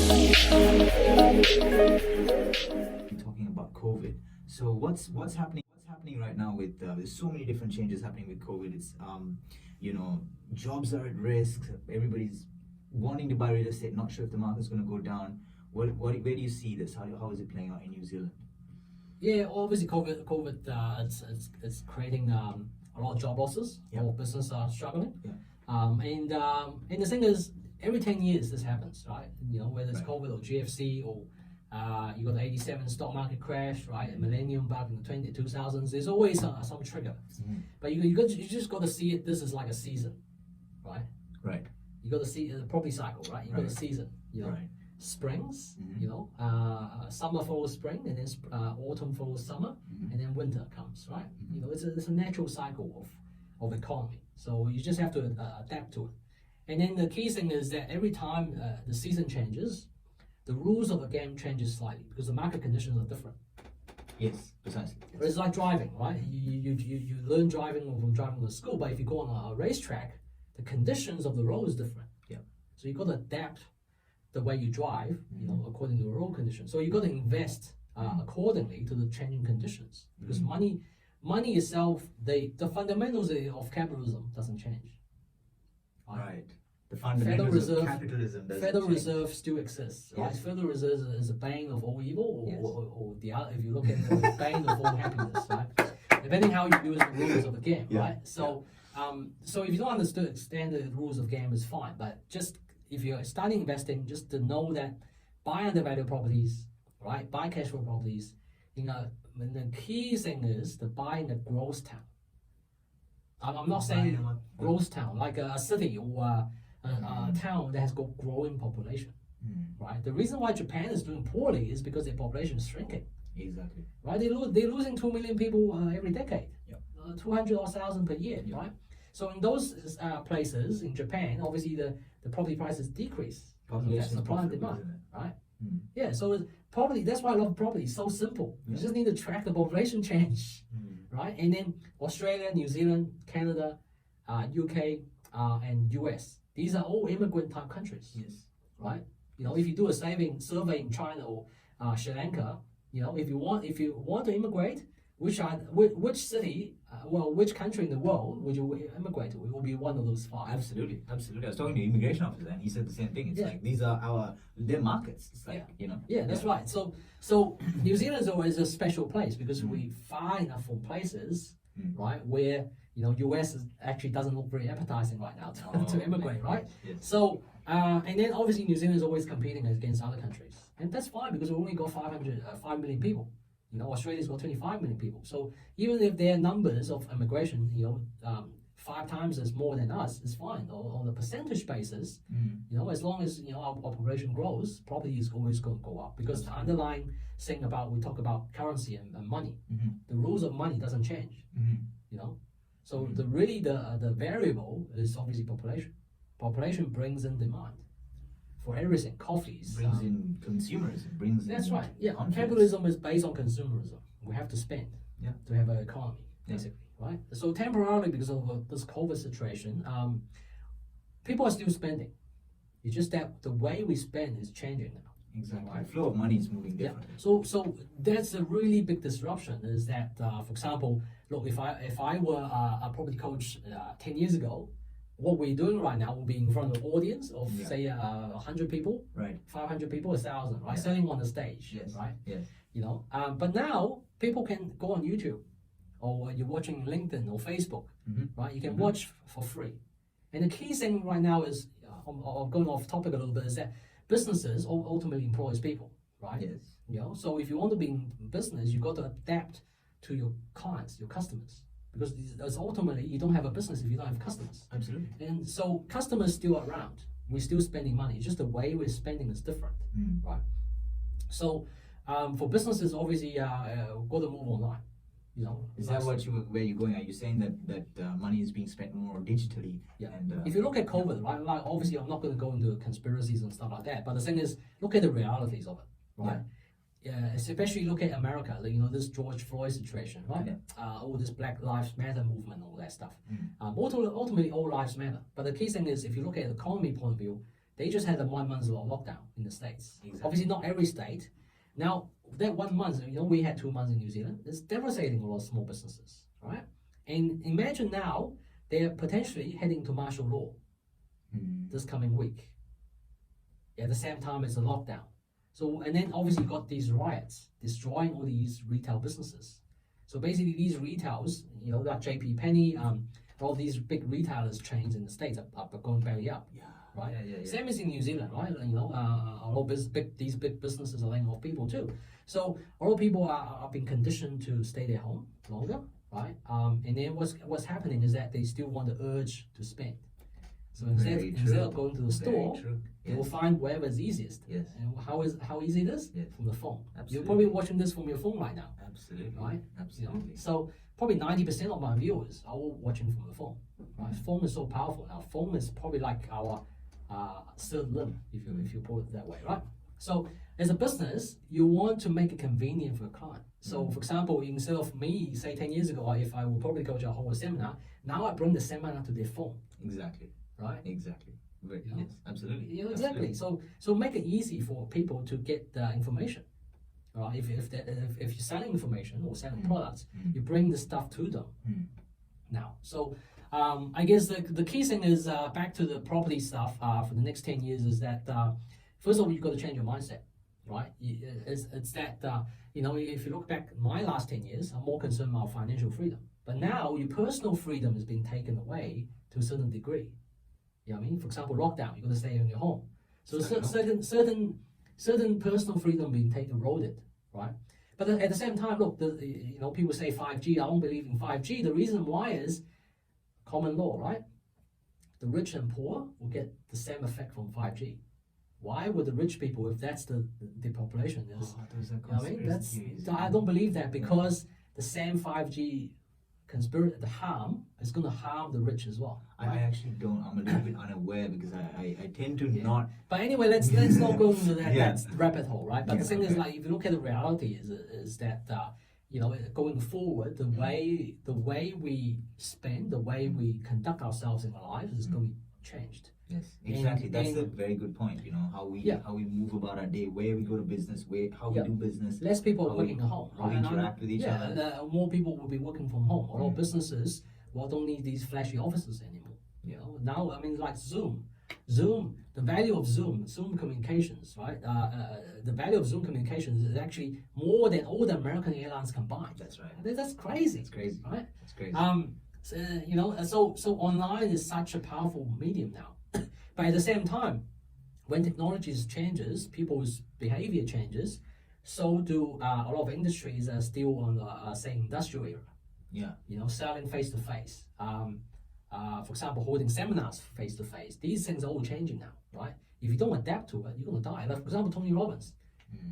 Talking about COVID. So what's happening? What's happening right now with there's so many different changes happening with COVID. It's jobs are at risk. Everybody's wanting to buy real estate, not sure if the market's going to go down. Where do you see this? How is it playing out in New Zealand? Yeah, obviously COVID it's creating a lot of job losses. Yeah. A lot of business are struggling. Yeah. And the thing is, every 10 years this happens, right? Whether it's Right. COVID or GFC or you got the 87 stock market crash, right? A millennium back in the 2000s. There's always some trigger. Mm-hmm. But you just got to see it. This is like a season, right? Right. You got to see the property cycle, right? You got a Right. season, Right. Springs, Mhm. summer follows spring, and then autumn follows summer, Mhm. and then winter comes, right? Mhm. It's a natural cycle of economy. So you just have to adapt to it. And then the key thing is that every time the season changes, the rules of the game changes slightly because the market conditions are different. Yes, precisely. Yes. It's like driving, right? You learn driving from driving to school, but if you go on a racetrack, the conditions of the road is different. Yeah. So you got to adapt the way you drive, Mhm. according to the road conditions. So you got to invest accordingly to the changing conditions because Mhm. money itself, the fundamentals of capitalism doesn't change. Right. The fundamentals of capitalism doesn't Federal change. Reserve still exists, right? Yes. Federal Reserve is a bane of all evil, Yes. or the other, if you look at it, the bane of all happiness, right? Depending how you use the rules of the game, Yeah. right? So if you don't understand the rules of game, it's fine. But just if you're starting investing, just to know that buy undervalued properties, right? Buy cash flow properties. And the key thing is to buy in a growth town. I'm not saying growth town like a city or a town that has got growing population, right? The reason why Japan is doing poorly is because their population is shrinking, Exactly. right? They're losing 2 million people every decade, Yep. 200,000 per year, Yep. right? So in those places in Japan, obviously the property prices decrease. Population That's is supply and profitable, demand, isn't it? right? Mm. Yeah, so property, that's why I love property. It's so simple. You Yeah. just need to track the population change, Mm. right? And then Australia, New Zealand, Canada, UK, and US. These are all immigrant type countries, Yes. right? If you do a survey in China or Sri Lanka, if you want to immigrate, which city, which country in the world would you immigrate to? It will be one of those five. Absolutely. I was talking to the immigration officer and he said the same thing. It's Yeah. like these are their markets. It's like, Yeah, that's right. So New Zealand is always a special place because we far enough from places, right, where US actually doesn't look very appetizing right now to immigrate, right? Yes. So and then obviously New Zealand is always competing against other countries, and that's fine because we only got 5 million people. Australia's got 25 million people. So even if their numbers of immigration, 5 times as more than us, it's fine. On a percentage basis, as long as our population grows, property is always going to go up because the underlying thing we talk about currency and money. Mm-hmm. The rules of money doesn't change. Mm-hmm. So the variable is obviously population. Population brings in demand for everything. Coffees Brings in consumers. It brings that's in right. Yeah, confidence. capitalism is based on consumerism. We have to spend Yeah. to have an economy, Yeah. basically, right? So temporarily, because of this COVID situation, people are still spending. It's just that the way we spend is changing now. Exactly. Right. The flow of money is moving Yeah. differently. So that's a really big disruption. Is that, for example, look, if I were a property coach 10 years ago, what we're doing right now will be in front of an audience of say 100 people, Right. 500 people, 1,000, right? Yeah. Selling on the stage, Yes. right? Yes. But now people can go on YouTube, or you're watching LinkedIn or Facebook, right? You can watch for free. And the key thing right now is, I'm going off topic a little bit, is that businesses ultimately employs people, right? Yes. So if you want to be in business, you got to adapt to your clients, your customers, because ultimately you don't have a business if you don't have customers. Absolutely. And so customers still around. We're still spending money. It's just the way we're spending is different, right? So for businesses, obviously, got to move online. Is that where you're going? Are you saying that money is being spent more digitally? Yeah. And, if you look at COVID, right? Like obviously, I'm not going to go into conspiracies and stuff like that. But the thing is, look at the realities of it, right? Yeah. Especially look at America. This George Floyd situation, right? Yeah. All this Black Lives Matter movement, all that stuff. Ultimately, all lives matter. But the key thing is, if you look at the economy point of view, they just had a 1 month lockdown in the States. Exactly. Obviously, not every state. Now, that 1 month, we had 2 months in New Zealand. It's devastating a lot of small businesses, right? And imagine now they're potentially heading to martial law this coming week. At the same time as the lockdown. So, and then obviously you got these riots destroying all these retail businesses. So basically these retails, like JP Penney, all these big retailers chains in the States are going belly up. Yeah. Right? Yeah. Same as in New Zealand, right? A lot of these big businesses are laying off people too. So a lot of people are being conditioned to stay at home longer, right? And then what's happening is that they still want the urge to spend. So instead of going to the store, you will find wherever is easiest. Yes. And how easy it is? Yes. From the phone. Absolutely. You're probably watching this from your phone right now. Absolutely. Right? Absolutely. So probably 90% of my viewers are all watching from the phone. Right? Phone is so powerful now. Phone is probably like our third limb, if you put it that way, right? So as a business, you want to make it convenient for a client. So for example, instead of me, say 10 years ago, if I would probably go to a whole seminar, now I bring the seminar to their phone. Exactly. Right? Exactly. Yes, absolutely. Exactly. Absolutely. So make it easy for people to get the information. Right? If you're selling information or selling products, you bring the stuff to them. Now, so I guess the key thing is back to the property stuff for the next 10 years is that first of all, you've got to change your mindset, right? It's that if you look back my last 10 years, I'm more concerned about financial freedom. But now your personal freedom is being taken away to a certain degree. You know what I mean? For example, lockdown, you're going to stay in your home. So certain personal freedom being eroded, right? But at the same time, look, people say 5G. I don't believe in 5G. The reason why is common law, right? The rich and poor will get the same effect from 5G. Why would the rich people, if that's the population is? I don't believe that because the same 5G the harm is going to harm the rich as well. Right? I actually don't. I'm a little bit unaware because I tend to not. But anyway, let's not go into that rabbit hole, right? But the thing is, like, if you look at the reality, is that going forward, the way we spend, the way we conduct ourselves in our lives is going to be changed. Yes, exactly. That's a very good point. How we move about our day, where we go to business, how we do business. Less people are working at home. How we interact with each other. More people will be working from home. A lot of businesses don't need these flashy offices anymore. Now, I mean, like Zoom, the value of Zoom communications, right? The value of Zoom communications is actually more than all the American airlines combined. That's right. That's crazy. It's crazy, right? It's crazy. So online is such a powerful medium now. But at the same time, when technology changes, people's behavior changes, so do a lot of industries are still on the say industrial era. Yeah. Selling face to face. For example, holding seminars face to face. These things are all changing now, right? If you don't adapt to it, you're gonna die. Like for example, Tony Robbins,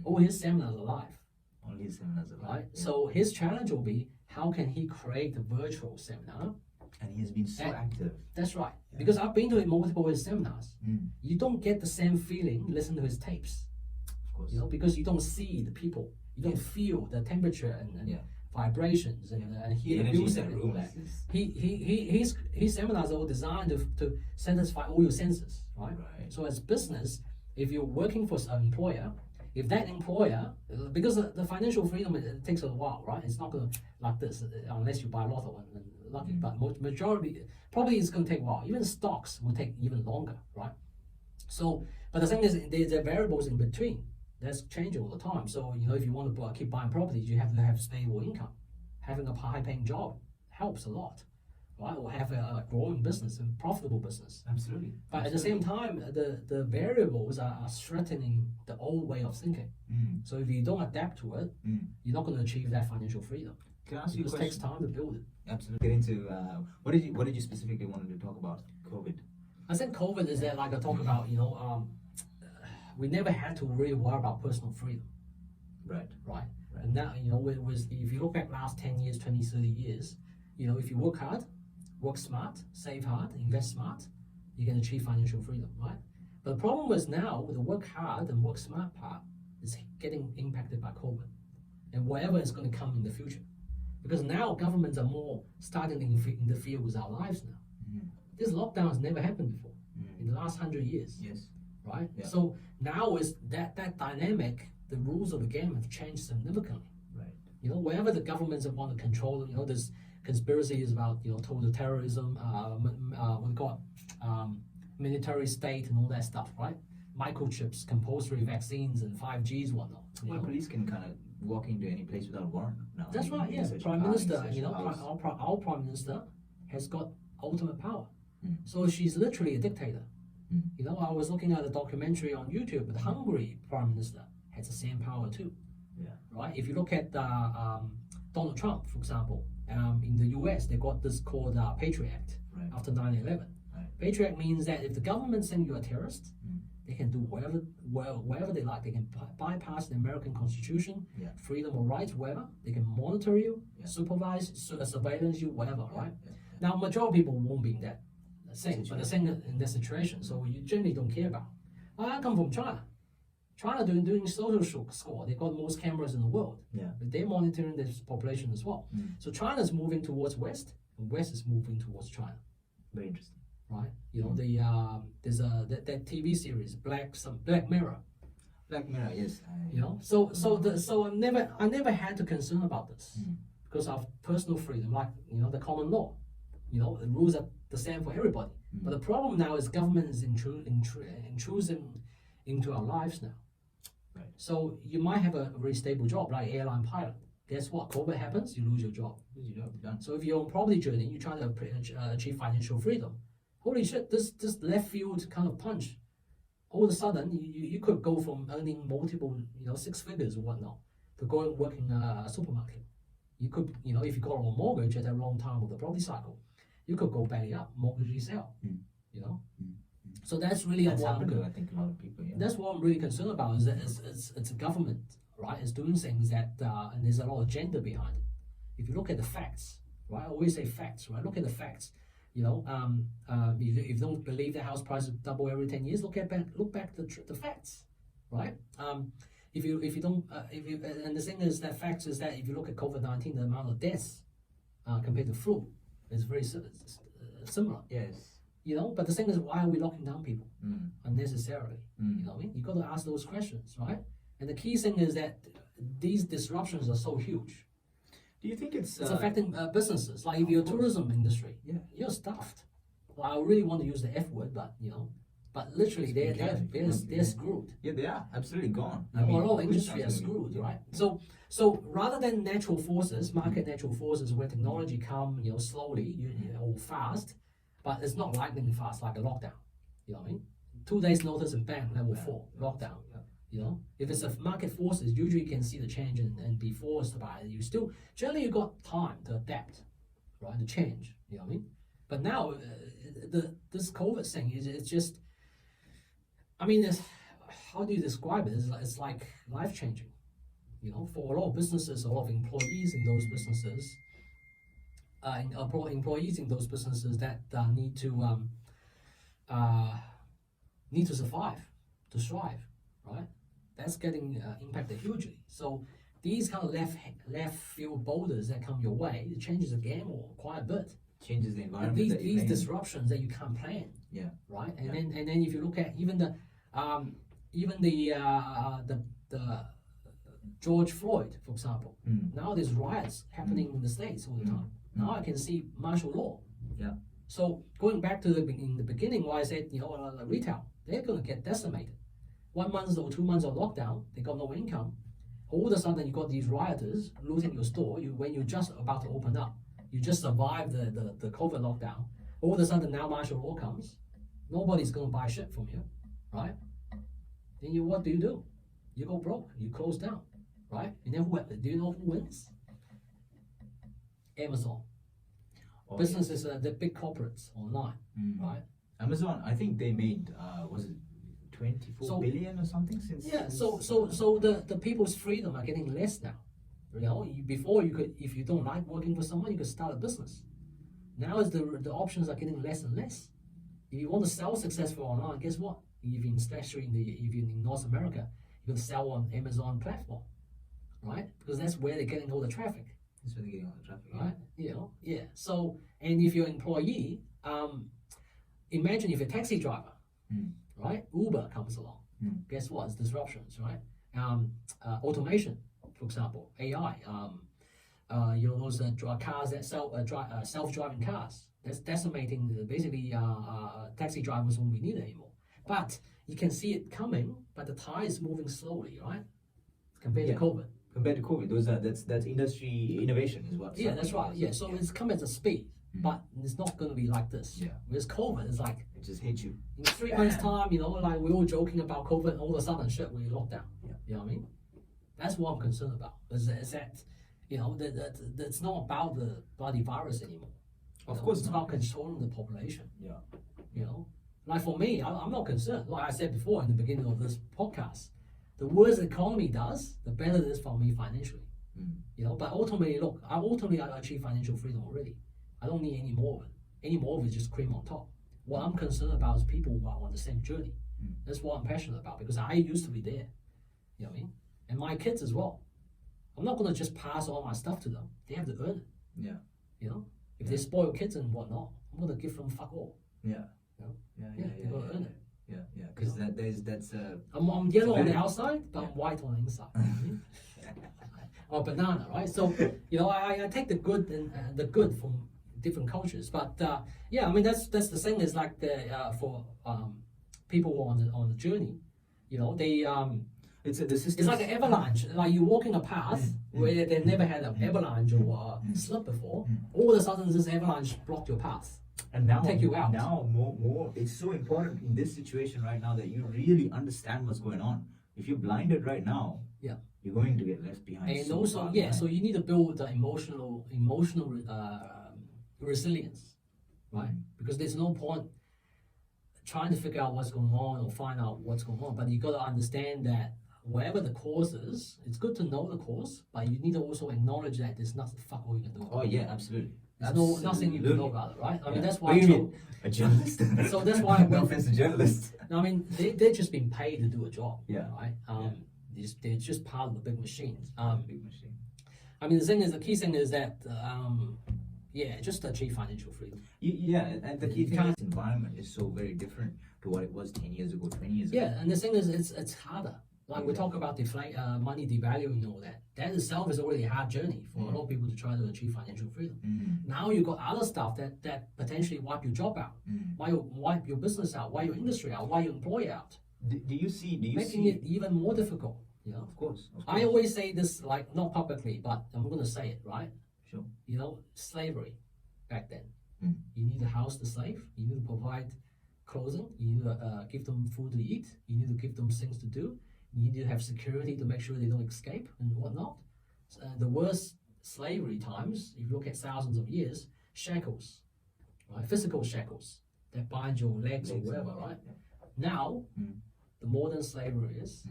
all his seminars are live. All his seminars are live. Right. Yeah. So his challenge will be how can he create a virtual seminar. And he has been so active. That's right. Yeah. Because I've been to multiple of his seminars. You don't get the same feeling listening to his tapes. Of course. Because you don't see the people. You don't feel the temperature and vibrations and hear the music and all that. His seminars are all designed to satisfy all your senses, right? So as business, if you're working for an employer, if that employer, because the financial freedom, it takes a while, right? It's not going to like this unless you buy a lot of one. Lucky, but majority probably it's going to take a while. Even stocks will take even longer, right? So, but the thing is, there are variables in between that's changing all the time. So, if you want to keep buying properties, you have to have stable income. Having a high-paying job helps a lot, right? Or have a growing business, a profitable business. Absolutely. But at the same time, the variables are threatening the old way of thinking. So if you don't adapt to it, you're not going to achieve that financial freedom. Can I ask you a question? It takes time to build it. Absolutely. Get into what did you specifically wanted to talk about? COVID. I think COVID is that, like I talk about, we never had to really worry about personal freedom. Right. And now, if you look back last 10 years, 20, 30 years, if you work hard, work smart, save hard, invest smart, you can achieve financial freedom, right? But the problem is now, the work hard and work smart part is getting impacted by COVID and whatever is going to come in the future. Because now governments are more starting to interfere with our lives now. This lockdown has never happened before in the last 100 years. Yes. right? Yeah. So now is that dynamic, the rules of the game have changed significantly. Right. You know, wherever the governments want to control, you know, there's conspiracies about, you know, total terrorism, what we call military state and all that stuff, right? Microchips, compulsory vaccines, and 5Gs, whatnot. Well, police can kind of walk into any place without a warrant now. That's right. You Yeah, search a Prime car, Minister. search You know, a house. our Prime Minister has got ultimate power. Mm. So she's literally a dictator. Mm. You know, I was looking at a documentary on YouTube. The Hungary Prime Minister has the same power too. Yeah. Right. If you look at Donald Trump, for example, in the U.S. they got this called Patriot Act Right. after 9/11. Right. Patriot Act means that if the government thinks you're a terrorist, Mm. they can do whatever they like. They can bypass the American Constitution, Yeah. freedom of rights, whatever. They can monitor you, Yeah. supervise, surveillance you, whatever, Yeah, right? yeah, yeah. Now, majority of people won't be in that thing, but the thing in that situation, so you generally don't care about. I come from China. China doing social score. They got most cameras in the world. Yeah. But they're monitoring this population as well. Mm. So China's moving towards West, and West is moving towards China. Very interesting. Right? You know, there's that TV series, Black Mirror. Black Mirror, yes. You know, so I never had to concern about this Mm. because of personal freedom, like, you know, the common law. You know, the rules are the same for everybody. Mm. But the problem now is government is intruding into our lives now. Right. So you might have a very stable job, like airline pilot. Guess what? COVID happens, you lose your job. Good job, done. So if you're on property journey, you're trying to achieve financial freedom. Holy shit! This left field kind of punch. All of a sudden, you could go from earning multiple, you know, 6 figures or whatnot, to go and work in a supermarket. You could, you know, if you got on a mortgage at the wrong time of the property cycle, you could go belly up, mortgage resale. Mm. You know. Mm. So that's really That's what I'm happened to, I think, a lot of people. Yeah. That's what I'm really concerned about. Is that it's a government, right? It's doing things that and there's a lot of agenda behind it. If you look at the facts, right? I always say facts, right? Look at the facts. You know, if you don't believe the house prices double every 10 years, look back the facts, right? If you don't and the thing is that facts is that if you look at COVID-19, the amount of deaths compared to flu is very similar. Yes. You know, but the thing is, why are we locking down people Mm. unnecessarily? Mm. You know what I mean? You got to ask those questions, right? And the key thing is that these disruptions are so huge. Do you think it's affecting businesses. Like if you're a tourism industry, Yeah. you're stuffed. Well, I really want to use the F word, but you know, but literally they're screwed. Yeah, they are absolutely gone. A lot of which is industry are absolutely- screwed, right? So rather than natural forces, market natural forces where technology come, you know, slowly or fast, but it's not lightning fast like a lockdown. You know what I mean? 2 days notice and bang, level 4 lockdown. Yeah. You know, if it's a market forces, usually you can see the change and be forced by it. You still generally you got time to adapt, right? To change. You know what I mean? But now this COVID thing is it's just. I mean, how do you describe it? It's like life changing. You know, for a lot of businesses, a lot of employees in those businesses, employees in those businesses that need to survive, to strive, right? That's getting impacted hugely. So these kind of left field boulders that come your way, it changes the game quite a bit. Changes the And environment. these that you these play in. disruptions that you can't plan, Yeah. right? And Yeah. then if you look at even the George Floyd, for example. Mm. Now there's riots happening in the States all the time. Now I can see martial law. Yeah. So going back to in the beginning, why I said, you know, retail, they're going to get decimated. 1 month or 2 months of lockdown, they got no income. All of a sudden, you got these rioters looting your store. When you're just about to open up, you just survived the COVID lockdown. All of a sudden, now martial law comes. Nobody's going to buy shit from you, right? Then what do? You go broke. You close down, right? And then do you know who wins? Amazon. Oh, Businesses, the big corporates online, Mm. right? Amazon, I think they made was it 24 billion or something since. Yeah. since, So the people's freedom are getting less now. You know, before you could, if you don't like working for someone, you could start a business. Now is the options are getting less and less. If you want to sell successful online, guess what? Especially if you're in North America, you can sell on Amazon platform, right? Because that's where they're getting all the traffic. That's where they're getting all the traffic. Right? You know, yeah. So, and if you're an employee, imagine if you're a taxi driver, Mm. right? Uber comes along. Guess what? It's disruptions, right? Automation, for example, AI. Those cars that self-driving cars. That's decimating basically taxi drivers won't be needed anymore. But you can see it coming, but the tide is moving slowly, right? Compared to COVID. Compared to COVID, that's industry innovation is what. Yeah, that's right. Yeah, so it's come at a speed, but it's not going to be like this. Yeah. Whereas COVID is like it just hits you. in 3 months' time, like we were joking about COVID, and all of a sudden, shit, we locked down. Yeah. You know what I mean? That's what I'm concerned about. Is that that's not about the bloody virus anymore. Of course, it's about controlling the population. Yeah. Like for me, I'm not concerned. Like I said before in the beginning of this podcast, the worse the economy does, the better it is for me financially. But ultimately, look, I achieved financial freedom already. I don't need any more of it. Any more of it is just cream on top. What I'm concerned about is people who are on the same journey. That's what I'm passionate about because I used to be there. You know what I mean? And my kids as well. I'm not going to just pass all my stuff to them. They have to earn it. Yeah. If they spoil kids and whatnot, I'm going to give them fuck all. Yeah. They got to earn it. Yeah. Because that's I'm yellow on the outside, but I'm white on the inside. Or banana, right? So I take the good and the good from different cultures, but that's the thing is like for people who are on the journey, they it's like an avalanche. Like you're walking a path where they've never had an avalanche or a slip before. All of a sudden, this avalanche blocked your path. And now, take you out. Now, more. It's so important in this situation right now that you really understand what's going on. If you're blinded right now, you're going to get left behind. And also, so you need to build the emotional resilience, right? Because there's no point trying to figure out what's going on or find out what's going on, but you got to understand that whatever the cause is, it's good to know the cause, but you need to also acknowledge that there's nothing fuck all you can do. Oh yeah, absolutely. There's nothing you can know about it, right? I mean, that's why. What do you mean? A journalist. So that's why. No offense to journalists. I mean, they're just being paid to do a job. Yeah. Right. They're just part of the big machine. Big machine. I mean, the key thing is that just to achieve financial freedom. And the key thing is the environment is so very different to what it was 10 years ago, 20 years ago. Yeah, and the thing is, it's harder. Like we talk about money devaluing and all that. That itself is already a hard journey for a lot of people to try to achieve financial freedom. Now you got other stuff that potentially wipe your job out, wipe your business out, wipe your industry out, wipe your employee out. Do you see making it even more difficult? Of course. I always say this, like not publicly, but I'm going to say it, right? Sure. Slavery back then. You need to house the slave. You need to provide clothing. You need to give them food to eat. You need to give them things to do. You need to have security to make sure they don't escape and whatnot. The worst slavery times, if you look at thousands of years, shackles, right? Physical shackles that bind your legs or whatever, right? Now, the modern slavery is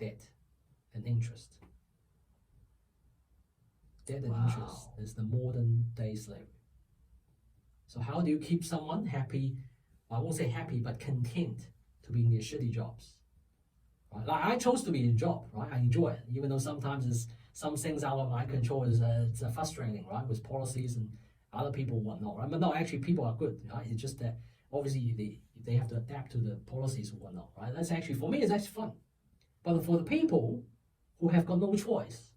debt and interest. Debt and interest is the modern day slavery. So how do you keep someone happy? I won't say happy, but content to be in their shitty jobs. Right? Like I chose to be in a job, right? I enjoy it, even though sometimes it's some things out of my control is it's frustrating, right? With policies and other people and whatnot, right? But no, actually people are good, right? It's just that obviously they have to adapt to the policies and whatnot, right? That's actually, for me, it's actually fun. But for the people who have got no choice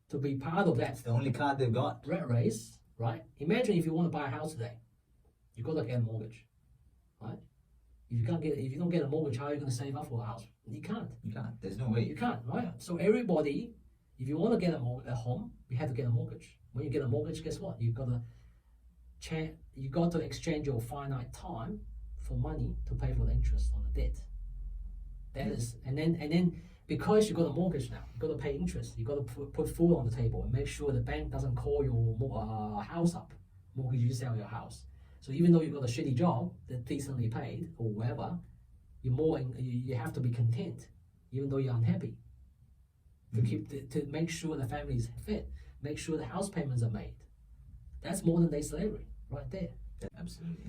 to be part of that, it's the only card they've got. Rat race, right? Imagine if you want to buy a house today, you got to get a mortgage, right? If you don't get a mortgage, how are you going to save up for a house? You can't. There's no way. You can't, right? So everybody, if you want to get a home, you have to get a mortgage. When you get a mortgage, guess what? You got to exchange your finite time for money to pay for the interest on the debt. That is, and then because you got a mortgage now, you got to pay interest. You got to put food on the table and make sure the bank doesn't call your house up. Mortgage, you sell your house. So even though you got a shitty job that's decently paid or whatever, you have to be content, even though you're unhappy. To make sure the family is fed, make sure the house payments are made. That's modern day slavery, right there. Absolutely.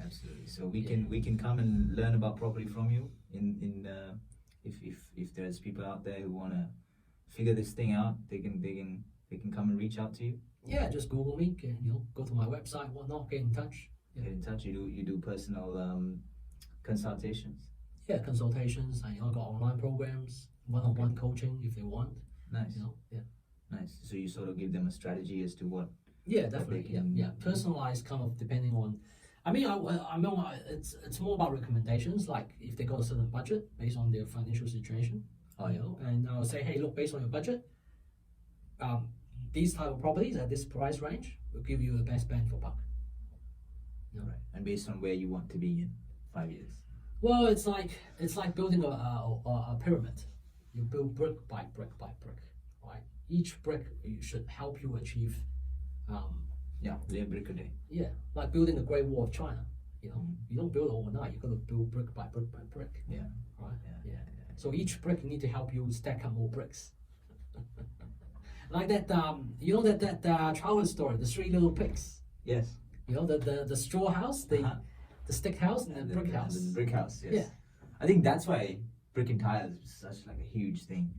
So we can come and learn about property from you. If there's people out there who want to figure this thing out, they can come and reach out to you. Yeah, just Google me. Go to my website, whatnot. Get in touch. Get in touch. You do personal consultations. Yeah, consultations, and got online programs, one-on-one coaching if they want. Nice. Yeah. Nice. So you sort of give them a strategy as to what. Yeah, definitely. Yeah. Personalized, kind of depending on. I mean, I know it's more about recommendations. Like if they got a certain budget based on their financial situation, and I'll say, hey, look, based on your budget, these type of properties at this price range will give you the best bang for buck. Right. And based on where you want to be in 5 years. Well, it's like building a pyramid. You build brick by brick by brick, right? Each brick should help you achieve. Lay a brick a day. Yeah, like building the Great Wall of China. You don't build it overnight. You got to build brick by brick by brick. Yeah. Right. Yeah. So each brick need to help you stack up more bricks. Like that. That childhood story, the three little pigs. Yes. The straw house, the stick house, and the brick house. The brick house. Yes. Yeah. I think that's why brick and tiles is such like a huge thing.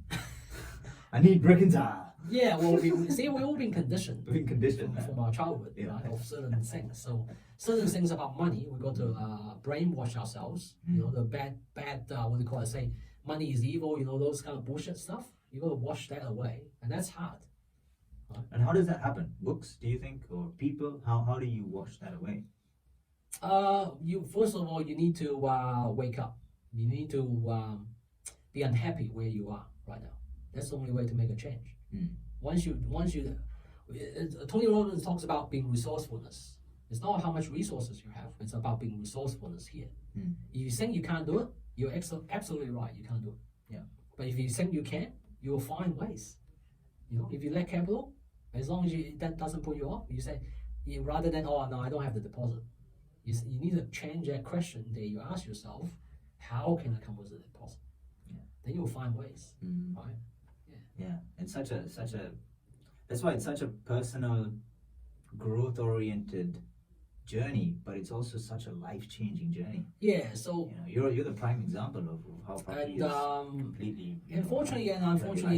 I need brick and tile. Yeah, well, we've all been conditioned. We've been conditioned from our childhood, right, of certain things. So certain things about money, we got to brainwash ourselves. The bad, what do you call it? Say money is evil. Those kind of bullshit stuff. You got to wash that away, and that's hard. Right? And how does that happen? Books, do you think, or people? How do you wash that away? You first of all, you need to wake up. You need to be unhappy where you are right now. That's the only way to make a change. Once you, Tony Robbins talks about being resourcefulness. It's not how much resources you have. It's about being resourcefulness here. If you think you can't do it, you're absolutely right. You can't do it. Yeah. But if you think you can, you will find ways. If you lack capital, as long as that doesn't put you off, you say, rather than I don't have the deposit. You need to change that question that you ask yourself. How can I come with a deposit? Yeah. Then you'll find ways, right? Yeah, and that's why it's such a personal, growth-oriented journey, but it's also such a life-changing journey. Yeah, so you're the prime example of how property is completely. Unfortunately,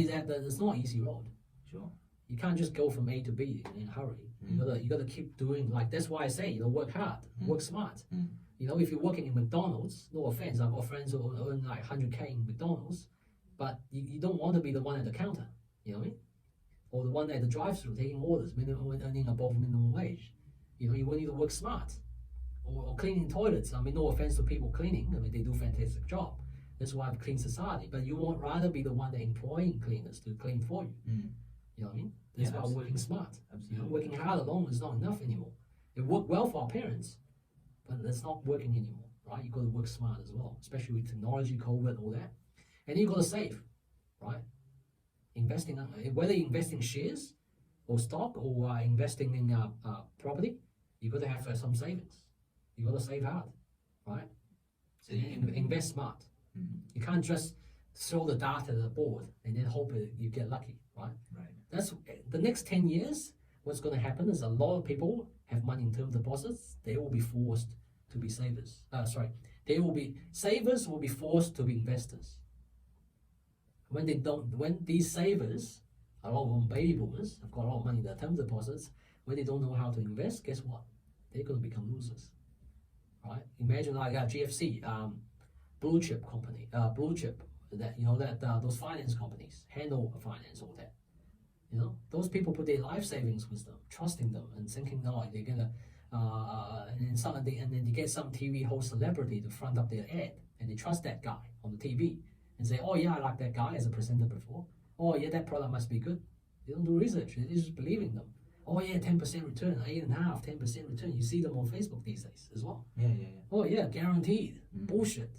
that it's not an easy road. Sure. You can't just go from A to B in a hurry. You gotta keep doing, like, that's why I say work hard, work smart. If you're working in McDonald's, no offense, I've got friends who earn like 100K in McDonald's. But you don't want to be the one at the counter, you know what I mean? Or the one at the drive-thru taking orders, earning above minimum wage. You need to work smart. Or cleaning toilets. I mean, no offense to people cleaning. I mean, they do a fantastic job. That's why I've clean society. But you won't rather be the one that employing cleaners to clean for you. You know what I mean? That's why working smart. Absolutely. Working hard alone is not enough anymore. It worked well for our parents, but it's not working anymore, right? You got to work smart as well, especially with technology, COVID, all that. And you got to save, right? Investing, whether you invest in shares or stock or investing in property, you got to have some savings. You got to save hard, right? So you invest smart. You can't just throw the dart at the board and then hope you get lucky, right? Right. That's the next 10 years. What's going to happen is a lot of people have money in term deposits. They will be forced to be savers. Savers will be forced to be investors. When these savers, a lot of them baby boomers, have got a lot of money in their term deposits, when they don't know how to invest, guess what? They're going to become losers, right? Imagine like GFC, blue chip company, those finance companies, handle finance, all that. Those people put their life savings with them, trusting them and thinking, no, they're gonna, and then you get some TV host celebrity to front up their ad, and they trust that guy on the TV. And say, oh yeah, I like that guy as a presenter before. Oh yeah, that product must be good. They don't do research. They just believing them. Oh yeah, 10% return, 8.5%, 10% return. You see them on Facebook these days as well. Yeah. Oh yeah, guaranteed. Bullshit.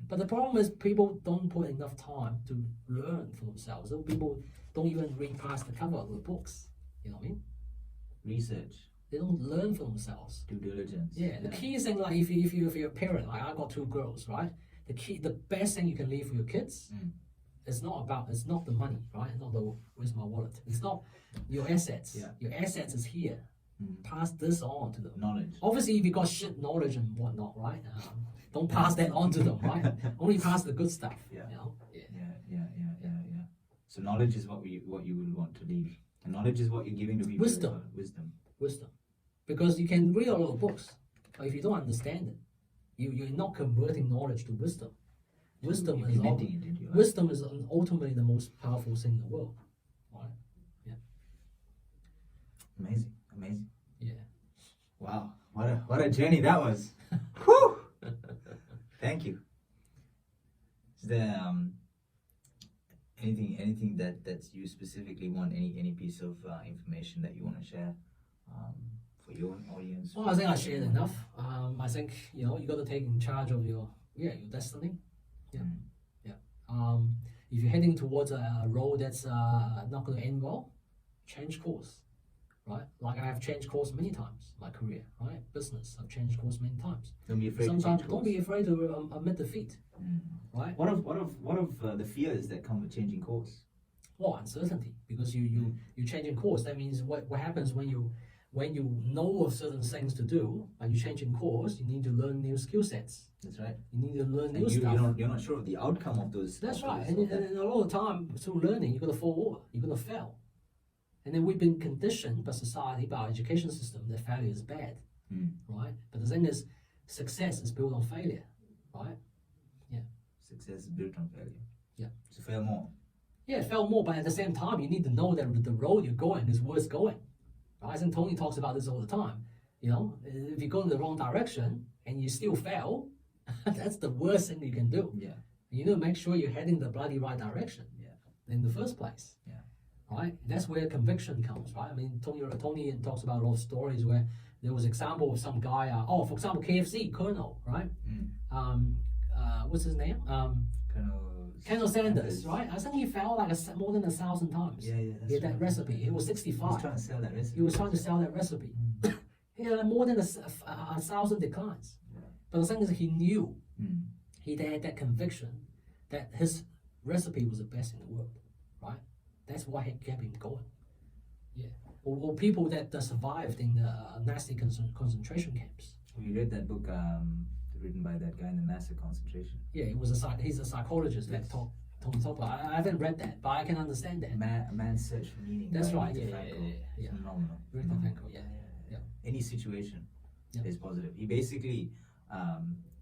But the problem is people don't put enough time to learn for themselves. So people don't even read past the cover of the books. You know what I mean? Research. They don't learn for themselves. Due diligence. Yeah. The key thing, like if you're a parent, like I got 2 girls, right? The best thing you can leave for your kids, it's not the money, right? It's not where's my wallet? It's not your assets. Yeah. Your assets is here. Pass this on to them. Knowledge. Obviously, if you got shit knowledge and whatnot, right? Don't pass that on to them, right? Only pass the good stuff. Yeah. Yeah. So knowledge is what you will want to leave. And knowledge is what you're giving to people. Wisdom. Because you can read a lot of books, but if you don't understand it, you're not converting knowledge to wisdom. Wisdom is implementing it into your life. wisdom is ultimately the most powerful thing in the world, right? Yeah. Amazing, amazing. Yeah. Wow, what a journey that was. Whew. Thank you. Is there anything that you specifically want, any piece of information that you want to share for your audience? Well, I think I shared enough. I think you got to take in charge of your destiny. Yeah. Mm. Yeah. If you're heading towards a road that's not going to end well, change course. Right? Like I have changed course many times in my career, right? Business, I've changed course many times. Don't be afraid. Sometimes to change don't be afraid to admit defeat, Mm. right? What of the fears that come with changing course? Well, uncertainty, because you changing course. That means what happens when you know of certain things to do, but you changing course. You need to learn new skill sets. That's right. You need to learn new And stuff. you're not sure of the outcome of those. That's of right. those- of that. And a lot of the time through learning, you're gonna fall over. You're gonna fail. And then we've been conditioned by society, by our education system, that failure is bad, Mm. right? But the thing is, success is built on failure, right? Success is built on failure. Yeah. So fail more. Yeah, fail more, but at the same time, you need to know that the road you're going is worth going. Right? And Tony talks about this all the time. If you go in the wrong direction and you still fail, that's the worst thing you can do. Yeah. You need to make sure you're heading the bloody right direction. Yeah. In the first place. Yeah. Right? That's where conviction comes, right? I mean, Tony talks about a lot of stories where there was example of some guy, for example, KFC, Colonel, right? Mm. What's his name? Colonel Sanders, right? I think he fell like more than 1,000 times. Yeah, that's He had that right. recipe. He was He 65. was trying to sell that recipe. He was trying to sell that recipe. He had more than 1,000 declines. Yeah. But the thing is, he knew, Mm. he had that conviction that his recipe was the best in the world, right? That's why he kept him going. Yeah. Or people that survived in the Nazi concentration camps. We read that book written by that guy in the Nazi concentration. Yeah, he's a psychologist Yes. that Tony talked about. I haven't read that, but I can understand that. A man's search for meaning. That's by right. Viktor Yeah, Frankl. yeah. Phenomenal. Viktor Frankl, yeah. Any situation Yeah. is positive. He basically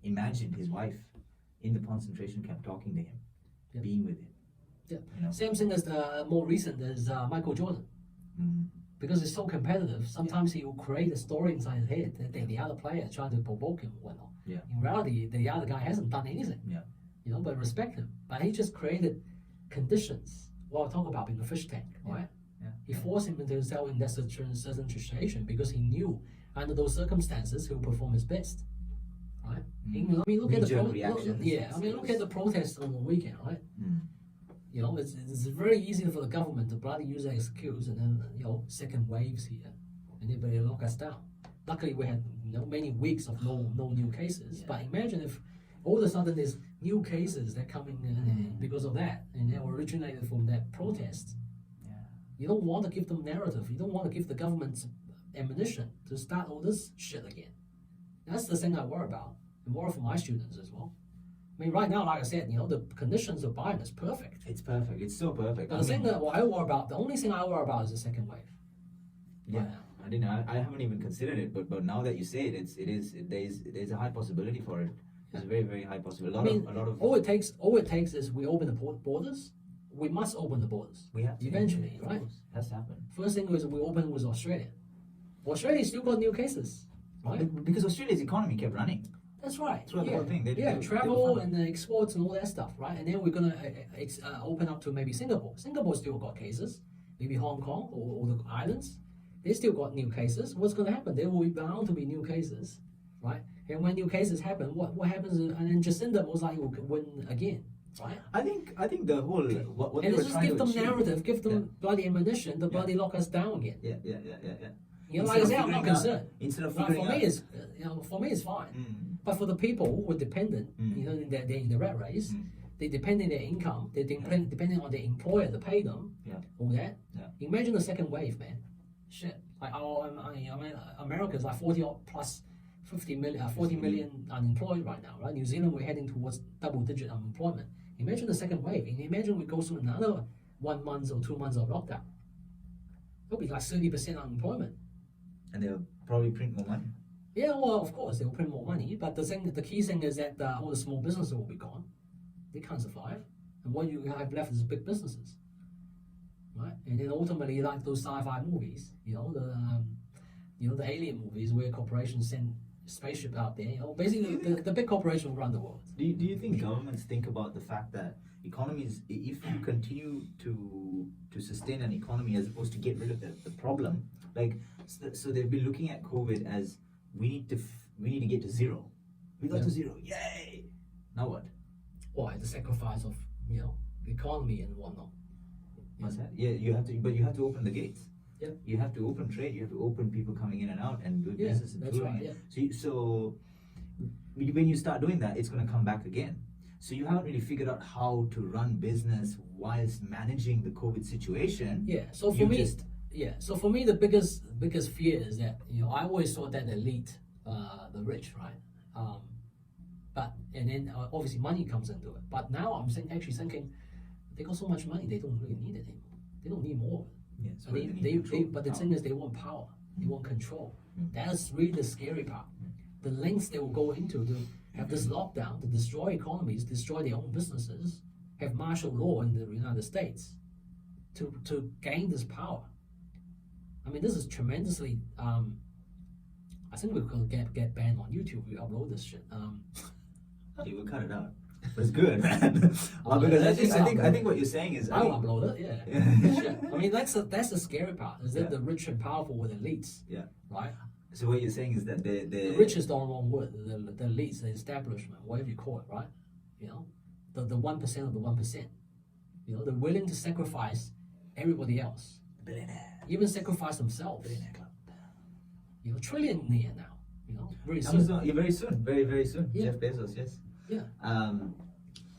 imagined his wife in the concentration camp talking to him, Yeah. being with him. Yeah. Same thing as the more recent as Michael Jordan. Mm. Because it's so competitive, sometimes he will create a story inside his head that the other player is trying to provoke him or whatnot. Yeah. In reality, the other guy hasn't done anything. Yeah. But respect him. But he just created conditions. Well, talk about being a fish tank, Yeah. right? Yeah. He forced him into himself in that certain situation because he knew under those circumstances he'll perform his best. Right? Mm. I mean, look at the Knee-jerk reactions. look at the protests on the weekend, right? Mm. It's very easy for the government to bloody use that excuse and then, second waves here, and they lock us down. Luckily, we had many weeks of no new cases. Yeah. But imagine if all of a sudden there's new cases that coming because of that, and they originated from that protest. Yeah. You don't want to give them narrative. You don't want to give the government ammunition to start all this shit again. That's the thing I worry about, and worry for my students as well. I mean, right now, like I said, the conditions of Biden is perfect. It's perfect. It's so perfect. But the only thing I worry about is the second wave. Yeah. Right now. I haven't even considered it, but now that you say it, there's a high possibility for it. There's a very, very high possibility. A lot of all it takes is we open the borders. We must open the borders. we have to eventually, of right? course. Has to happen. First thing is we open with Australia. Australia still got new cases, right? Because Australia's economy kept running. That's right. Throughout the whole thing. They Travel were and the exports and all that stuff, right? And then we're gonna open up to maybe Singapore. Singapore still got cases. Maybe Hong Kong or the islands, they still got new cases. What's gonna happen? There will be bound to be new cases, right? And when new cases happen, what happens? And then Jacinda most likely will win again, right? I think the whole what And they were just trying give to them achieve. narrative, give them bloody ammunition to bloody lock us down again. Yeah. Like I said, I'm not concerned. Instead of Like, figuring for me, it's fine. Mm. But for the people who are dependent, they're in the rat race. Mm. They depend on their income. They're depending on their employer to pay them. Yeah. All that. Yeah. Imagine the second wave, man. Shit. Like America's like 40 million unemployed right now, right? New Zealand, we're heading towards double-digit unemployment. Imagine the second wave. And imagine we go through another 1 month or 2 months of lockdown. It'll be like 30% unemployment. And they'll probably print more money. Yeah, well, of course, they will print more money. But the key thing is that all the small businesses will be gone. They can't survive. And what you have left is big businesses, right? And then ultimately, like those sci-fi movies, the alien movies where corporations send spaceship out there. Basically the big corporation will run the world. Do you think governments think about the fact that economies, if you continue to sustain an economy as opposed to get rid of the problem, like so they've been looking at COVID as we need to get to zero. We got to zero, yay! Now what? Why the sacrifice of the economy and whatnot? What's that? Yeah, you have to open the gates. Yeah. You have to open trade. You have to open people coming in and out and doing Yeah, business and that's touring. right, yeah. So when you start doing that, it's going to come back again. So you haven't really figured out how to run business whilst managing the COVID situation. Yeah. So for me, the biggest fear is that I always thought that the elite, the rich, right? And then obviously money comes into it. But now I'm actually thinking they got so much money, they don't really need it anymore. They don't need more of it. Yeah, so but the thing is, they want power. They want control. That's really the scary part. The lengths they will go into to have this lockdown, to destroy economies, destroy their own businesses, have martial law in the United States, to gain this power. I mean, this is tremendously. I think we're gonna get banned on YouTube if we upload this shit. Yeah, we'll cut it out. But it's good, man. Because I think what you're saying is I'll upload it. Yeah. Shit. I mean, that's the scary part. Is that the rich and powerful with elites? Yeah. Right. So what you're saying is that the rich is the wrong word. The elites, the establishment, whatever you call it, right? The 1% of the 1%. They're willing to sacrifice everybody else. Billionaire. Even sacrifice themselves. Billionaire club. Trillionaire now. Very soon. Amazon, yeah, very soon. Very, very soon. Yeah. Jeff Bezos, yes. Yeah.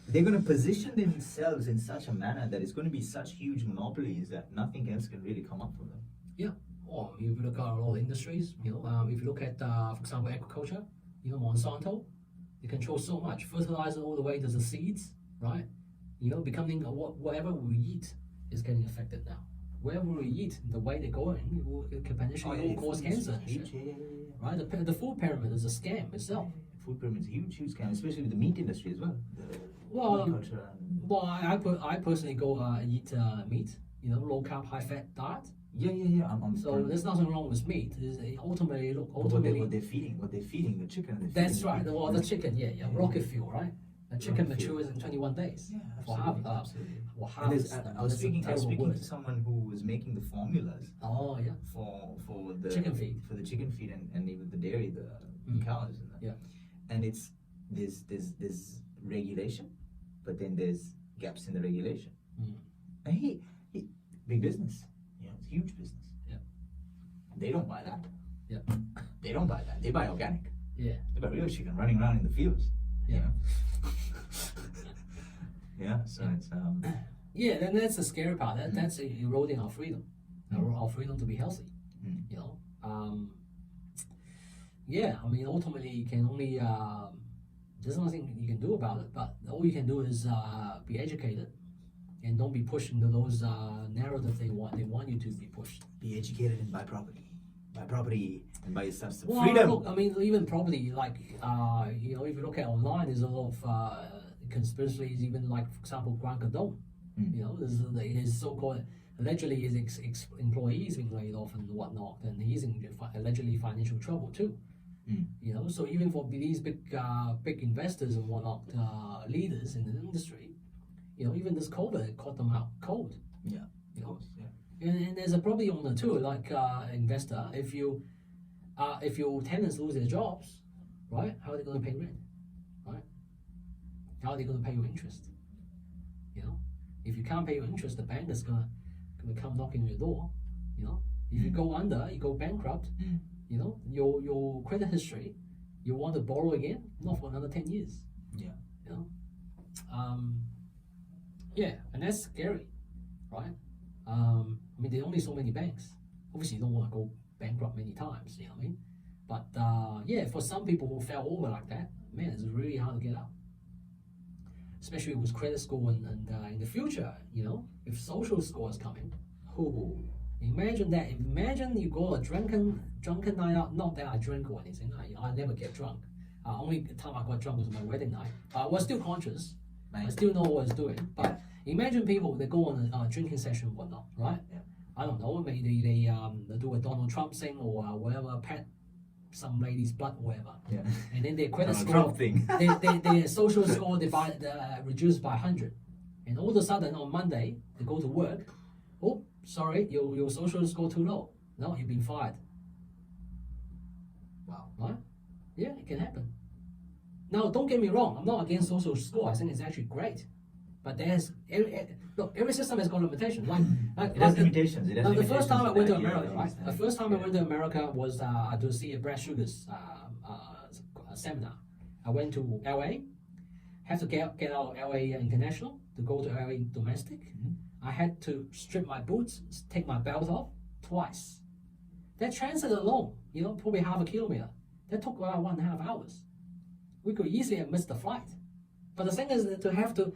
They're going to position themselves in such a manner that it's going to be such huge monopolies that nothing else can really come up from them. Yeah. Or if you look at all industries, if you look at, for example, agriculture, Monsanto, they control so much. Fertilizer all the way to the seeds, right? Becoming whatever we eat is getting affected now. Wherever we eat, the way they're going, it can potentially cause cancer. Right? The food pyramid is a scam itself. Food pyramid is a huge scam, especially with the meat industry as well. I personally go eat meat, low carb, high fat diet. Yeah. So there's nothing wrong with meat. Ultimately, what they're feeding the chicken. That's right. The chicken, yeah. Rocket fuel, right? The chicken matures in 21 days. Yeah, absolutely. I was speaking to someone who was making the formulas. Oh yeah. For the chicken feed. For the chicken feed and even the dairy, the cows and that. Yeah. And there's regulation, but then there's gaps in the regulation. And he big business. It's huge business. Yeah. They don't buy that. Yeah. They don't buy that. They buy organic. Yeah. They buy real chicken running around in the fields. Yeah. Yeah. So it's Yeah, then that's the scary part. That's eroding our freedom, our freedom to be healthy. Yeah, I mean, ultimately, you can only there's nothing you can do about it. But all you can do is be educated, and don't be pushed into those narratives they want you to be pushed. Be educated and buy property and buy yourself some Well, freedom. look, I mean, even property, like if you look at online, there's a lot of conspiracies. Even like, for example, Grant Cardone. There's his so-called allegedly his employees being laid off and whatnot, and he's in allegedly financial trouble too. So even for these big investors and whatnot, leaders in the industry, even this COVID caught them out cold. Yeah. And there's a property owner too, like investor. If your tenants lose their jobs, right? How are they going to pay rent? Right? How are they going to pay your interest? If you can't pay your interest, the bank is gonna come knocking on your door. If you go under, you go bankrupt. Your credit history, you want to borrow again, not for another 10 years. Yeah. Yeah, and that's scary, right? I mean, there are only so many banks. Obviously, you don't want to go bankrupt many times. You know what I mean? But yeah, for some people who fell over like that, man, it's really hard to get out. Especially with credit score and in the future, if social score is coming, imagine that. Imagine you go a drunken night out. Not that I drink or anything. I never get drunk. Only time I got drunk was my wedding night. I was still conscious, I still know what it's doing. But imagine people, they go on a drinking session or whatnot, right? Yeah. I don't know, maybe they do a Donald Trump thing or whatever, pet some lady's butt or whatever. Yeah. And then their credit Donald score, Trump thing. their social score reduced by 100. And all of a sudden on Monday, they go to work. Oh, sorry, your social score too low. No, you've been fired. Wow. Right? Yeah, it can happen. Now, don't get me wrong. I'm not against social score. I think it's actually great. But every system has got limitations. It has limitations. It has the first time I went to that America, you're right? The first time I went to America was to see a Brad Sugar's seminar. I went to LA. Had to get out of LA International to go to LA Domestic. I had to strip my boots, take my belt off twice. That transit alone, probably half a kilometer. That took about 1.5 hours. We could easily have missed the flight. But the thing is that to have to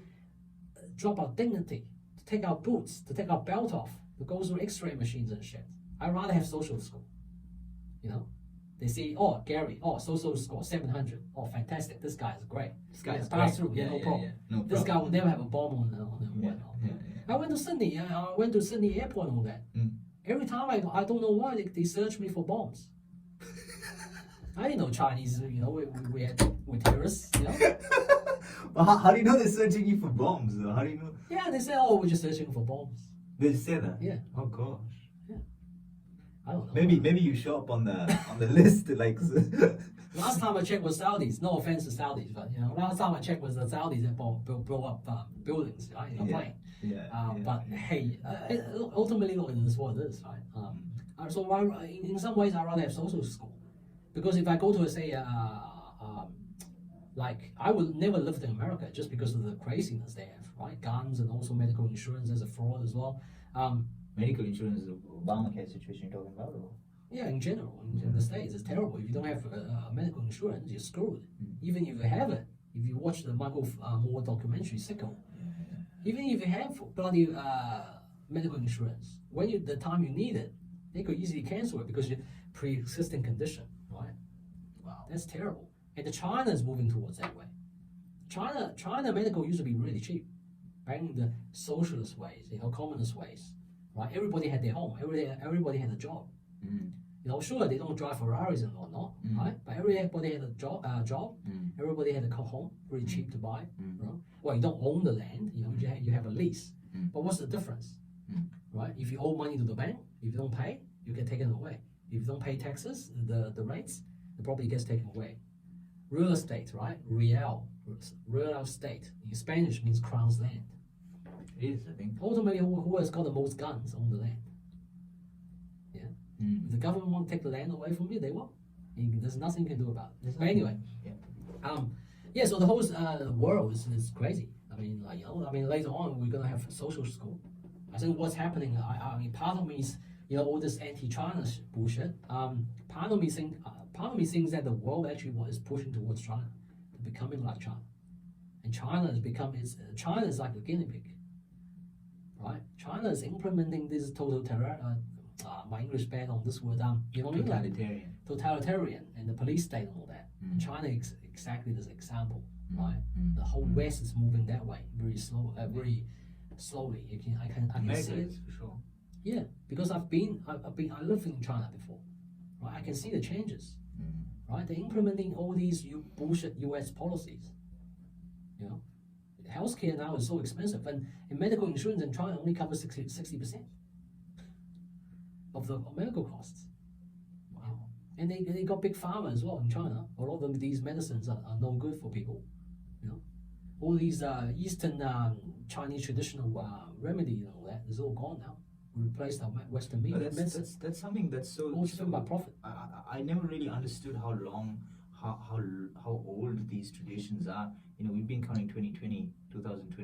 drop our dignity, to take our boots, to take our belt off, to go through X-ray machines and shit. I'd rather have social school. They say, oh, Gary, social score 700. Oh, fantastic. This guy is great. This guy is pass great. through. No problem. No This guy will never have a bomb on Yeah. I went to Sydney. I went to Sydney airport and all that. Every time I don't know why they search me for bombs. I didn't know Chinese. We're terrorists. Well, how do you know they're searching you for bombs? Though? How do you know? Yeah, they say, oh, we're just searching for bombs. They say that. Yeah. Oh gosh. I don't know. Maybe you show up on the list like. Last time I checked was Saudis. No offense to Saudis, but last time I checked was the Saudis that blow up buildings, right? Plane. But hey, ultimately, it is what it is, right? So in some ways, I rather have social school, because if I go to say like I would never live in America just because of the craziness they have, right? Guns and also medical insurance as a fraud as well. Medical insurance is the Obamacare situation you're talking about, or? Yeah, in general, in the States, it's terrible. If you don't have medical insurance, you're screwed. Even if you have it, if you watch the Michael Moore documentary, Sicko, even if you have bloody medical insurance, when the time you need it, they could easily cancel it because you're pre-existing condition, right? Wow, that's terrible. And China is moving towards that way. China medical used to be really cheap, back in the socialist ways, communist ways, right? Everybody had their home. Everybody had a job. Sure, they don't drive Ferraris and whatnot, right? But everybody had a job. Everybody had a home, really cheap to buy. Right? Well, you don't own the land. You have a lease. But what's the difference, right? If you owe money to the bank, if you don't pay, you get taken away. If you don't pay taxes, the rates, the property gets taken away. Real estate, right? Real estate. In Spanish means crown's land. It is, I think. Ultimately, who has got the most guns on the land? If the government won't take the land away from you, they won't. There's nothing you can do about it. But anyway, so the whole world is crazy. I mean, later on we're gonna have social school. I think what's happening. I mean, part of me is all this anti-China bullshit. Part of me thinks that the world actually is pushing towards China, to becoming like China, and China is like a guinea pig, right? China is implementing this my English bad on this word, totalitarian, and the police state and all that. And China is exactly this example, right? The whole West is moving that way, very slowly. I can see it for sure. Yeah, because I lived in China before, right? I can see the changes, right? They're implementing all these bullshit U.S. policies. Healthcare now is so expensive, and medical insurance in China only covers 60% of the medical costs. Wow. And they got big pharma as well in China. A lot of these medicines are no good for people. All these Eastern Chinese traditional remedies and all that is all gone now. We replaced our Western medicine. That's something that's so driven by profit. I never really understood how old these traditions are. We've been counting 2020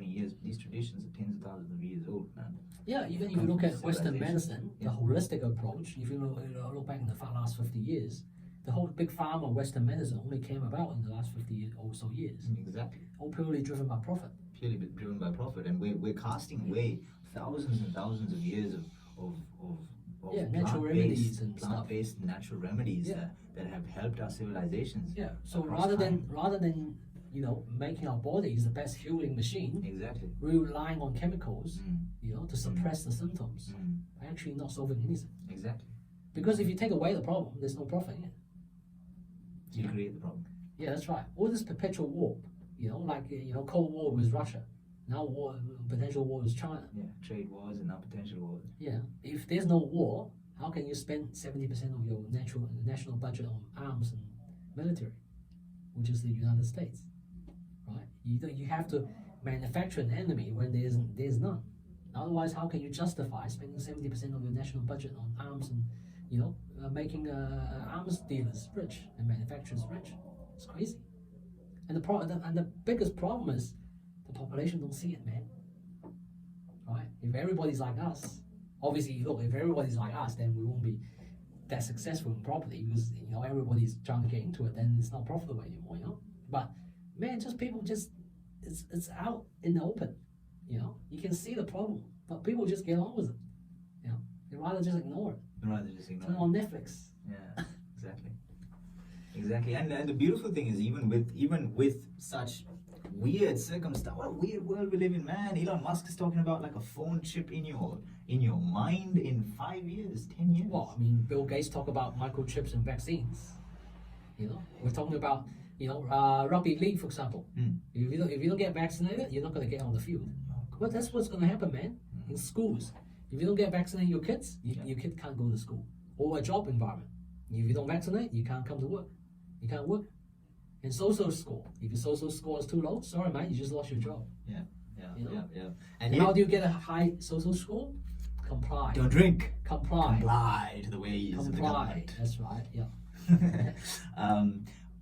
years. These traditions are tens of thousands of years old, man. Yeah, even if you look at Western medicine, the holistic approach, if you look back in the last 50 years, the whole big pharma Western medicine only came about in the last 50 or so years. Exactly. All purely driven by profit. Purely driven by profit, and we're casting away thousands and thousands of years of natural remedies and plant-based natural remedies that have helped our civilizations. Yeah. So rather than making our bodies the best healing machine, Exactly. we're relying on chemicals, to suppress the symptoms, Mm. actually not solving anything. Exactly. Because if you take away the problem, there's no profit in it. So you create the problem. Yeah, that's right. All this perpetual war, like Cold War with Russia, now potential war with China. Yeah. Trade wars and now potential wars. Yeah, if there's no war, how can you spend 70% of your national budget on arms and military, which is the United States, right? You have to manufacture an enemy when there's none. Otherwise, how can you justify spending 70% of your national budget on arms and making arms dealers rich and manufacturers rich? It's crazy. And the biggest problem is the population don't see it, man. Right? If everybody's like us, obviously, look, if everybody's like us, then we won't be that successful in property because everybody's trying to get into it. Then it's not profitable anymore. But man, it's out in the open. You can see the problem, but people just get on with it. They rather just ignore it. Turn on Netflix. Yeah, exactly. And the beautiful thing is, even with such weird circumstance, what a weird world we live in, man. Elon Musk is talking about like a phone chip in your mind in 5 years, 10 years. Well, I mean, Bill Gates talk about microchips and vaccines. We're talking about rugby league, for example. If you don't get vaccinated, you're not going to get on the field. Well, that's what's going to happen, man. In schools, if you don't get vaccinated, your kids can't go to school or a job environment. If you don't vaccinate, you can't come to work. You can't work. And social score. If your social score is too low, sorry, man, you just lost your job. Yeah. And how do you get a high social score? Comply. Don't drink. Comply. Comply to the ways of the government. That's right. Yeah.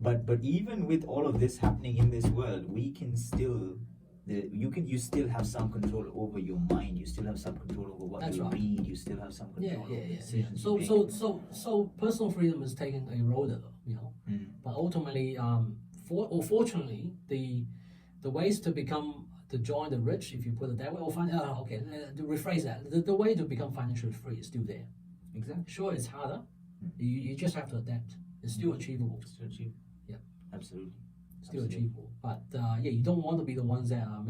But even with all of this happening in this world, we can still you still have some control over your mind. You still have some control over what you read. You still have some control over decisions. So personal freedom is taking a road, But ultimately, fortunately, the ways to join the rich, if you put it that way, to rephrase that, the way to become financially free is still there. Exactly. Sure, it's harder. You just have to adapt. It's still achievable. Still achievable. Yeah. Absolutely. Still achievable. But you don't want to be the ones that are,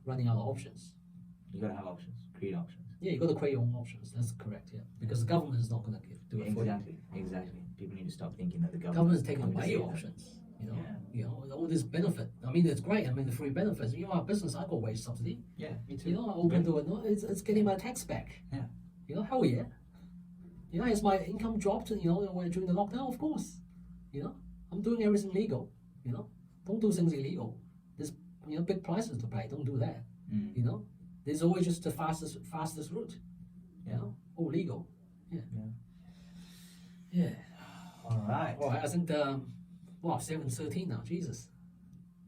running out of options. You gotta have options. Create options. Yeah, you got to create your own options. That's correct. Yeah, because the government is not going to do it for you. Exactly. People need to stop thinking that the government is taking away your options. All this benefit. I mean, it's great. I mean, the free benefits. Our business, I got wage subsidy. Yeah, me too. I open to it. No, it's getting my tax back. Yeah. Hell yeah. Has my income dropped? During the lockdown, of course. I'm doing everything legal. Don't do things illegal. There's big prices to pay. Don't do that. There's always just the fastest route. All legal. Yeah. All right. I think 7:13 now. Jesus.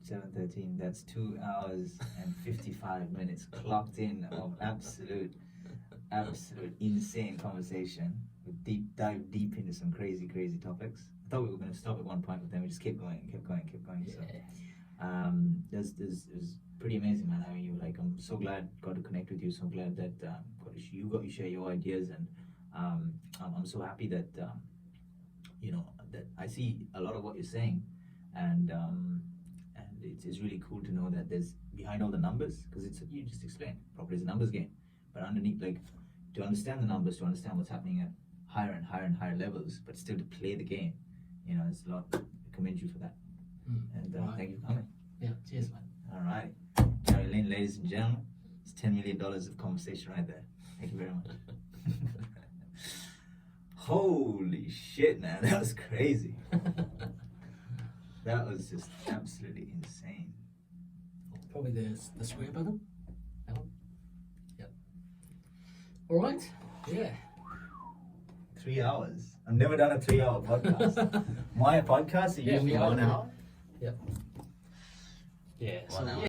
7:13. That's 2 hours and 55 minutes clocked in of absolute insane conversation. We dive deep into some crazy topics. I thought we were going to stop at one point, but then we just kept going. Yeah. So, it was pretty amazing, man. Having you, I'm so glad got to connect with you. So glad that you got to share your ideas, and I'm so happy that that I see a lot of what you're saying, and it's really cool to know that there's behind all the numbers, because you just explained property is a numbers game, but underneath, to understand the numbers, to understand what's happening at higher and higher and higher levels, but still to play the game, it's a lot. I commend you for that, and thank you for coming. Yeah, cheers, man. All right, Gary Lin, ladies and gentlemen, it's $10 million of conversation right there. Thank you very much. Holy shit, man, that was crazy. That was just absolutely insane. Probably the square button. That one. Yep. All right. Yeah. 3 hours. I've never done a 3-hour podcast. My podcasts are usually 1 hour. Yep. Yeah. 1 hour.